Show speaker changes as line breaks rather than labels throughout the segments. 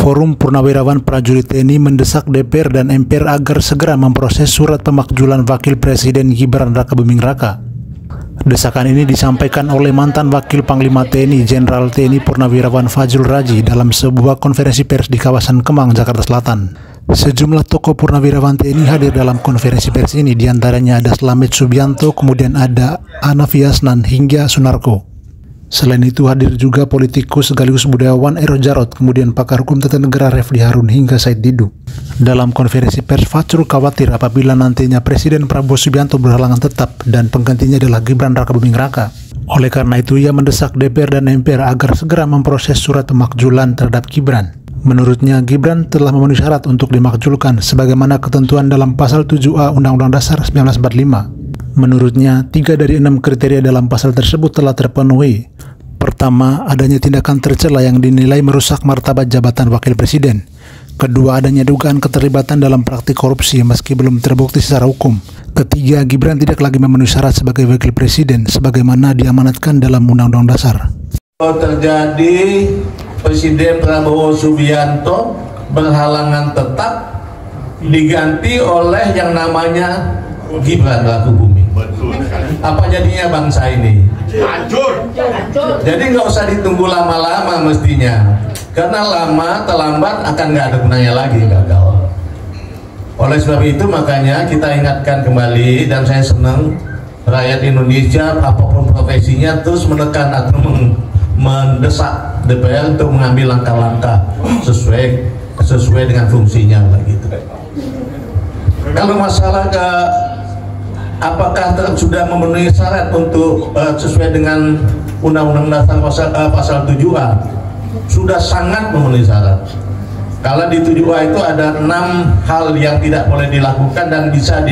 Forum Purnawirawan Prajurit TNI mendesak DPR dan MPR agar segera memproses surat pemakzulan Wakil Presiden Gibran Rakabuming Raka. Desakan ini disampaikan oleh mantan Wakil Panglima TNI Jenderal TNI Purnawirawan Fajrul Raji dalam sebuah konferensi pers di kawasan Kemang, Jakarta Selatan. Sejumlah tokoh Purnawirawan TNI hadir dalam konferensi pers ini, diantaranya ada Slamet Subianto, kemudian ada Hanafi Hasnan hingga Sunarko. Selain itu hadir juga politikus sekaligus budayawan Eros Jarot, kemudian pakar hukum tata negara Refli Harun hingga Said Didu. Dalam konferensi pers, Fajrul khawatir apabila nantinya Presiden Prabowo Subianto berhalangan tetap dan penggantinya adalah Gibran Rakabuming Raka. Oleh karena itu, ia mendesak DPR dan MPR agar segera memproses surat pemakzulan terhadap Gibran. Menurutnya, Gibran telah memenuhi syarat untuk dimakzulkan sebagaimana ketentuan dalam pasal 7A Undang-Undang Dasar 1945. Menurutnya, 3 dari 6 kriteria dalam pasal tersebut telah terpenuhi. Pertama, adanya tindakan tercela yang dinilai merusak martabat jabatan Wakil Presiden. Kedua, adanya dugaan keterlibatan dalam praktik korupsi meski belum terbukti secara hukum. Ketiga, Gibran tidak lagi memenuhi syarat sebagai Wakil Presiden sebagaimana diamanatkan dalam Undang-Undang Dasar.
Terjadi Presiden Prabowo Subianto berhalangan tetap diganti oleh yang namanya Gibran Rakabuming. Apa jadinya bangsa ini? Hancur. Jadi nggak usah ditunggu lama-lama mestinya, karena lama terlambat akan nggak ada gunanya lagi, gagal. Oleh sebab itu makanya kita ingatkan kembali, dan saya senang rakyat Indonesia apapun profesinya terus menekan atau mendesak DPR untuk mengambil langkah-langkah sesuai dengan fungsinya gitu. Kalau masalah apakah sudah memenuhi syarat untuk sesuai dengan Undang-Undang Dasar pasal 7A, sudah sangat memenuhi syarat. Kalau di 7A itu ada 6 hal yang tidak boleh dilakukan dan bisa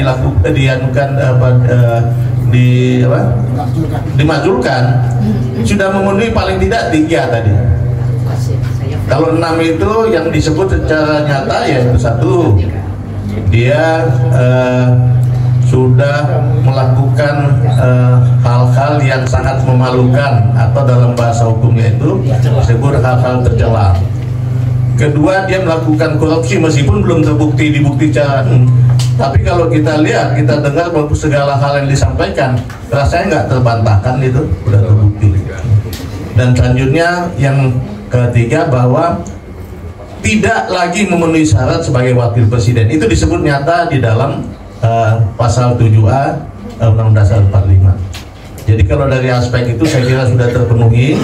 dimajulkan. Sudah memenuhi paling tidak 3 tadi. Kalau 6 itu yang disebut secara nyata yaitu 1, dia sudah melakukan hal-hal yang sangat memalukan atau dalam bahasa hukumnya itu disebut hal-hal tercela. Kedua, dia melakukan korupsi meskipun belum dibukti secara. Tapi kalau kita lihat, kita dengar bahwa segala hal yang disampaikan rasanya nggak terbantahkan, itu sudah terbukti. Dan selanjutnya yang ketiga, bahwa tidak lagi memenuhi syarat sebagai Wakil Presiden. Itu disebut nyata di dalam pasal 7A Undang-Undang Dasar 45. Jadi kalau dari aspek itu saya kira sudah terpenuhi,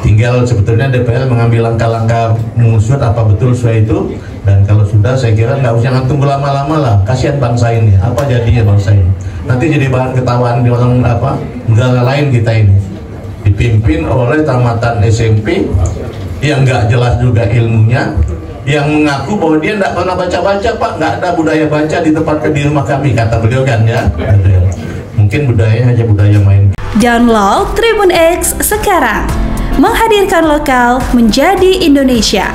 tinggal sebetulnya DPR mengambil langkah-langkah mengusut apa betul sesuai itu. Dan kalau sudah, saya kira jangan tunggu lama-lama lah, kasihan bangsa ini, apa jadinya bangsa ini nanti jadi bahan ketawaan di orang negara lain kita ini, dipimpin oleh tamatan SMP yang nggak jelas juga ilmunya, yang mengaku bahwa dia tidak pernah baca-baca, Pak, nggak ada budaya baca di tempat di rumah kami, kata beliau kan ya. Mungkin budayanya hanya budaya main.
Download Tribun X sekarang, menghadirkan lokal menjadi Indonesia.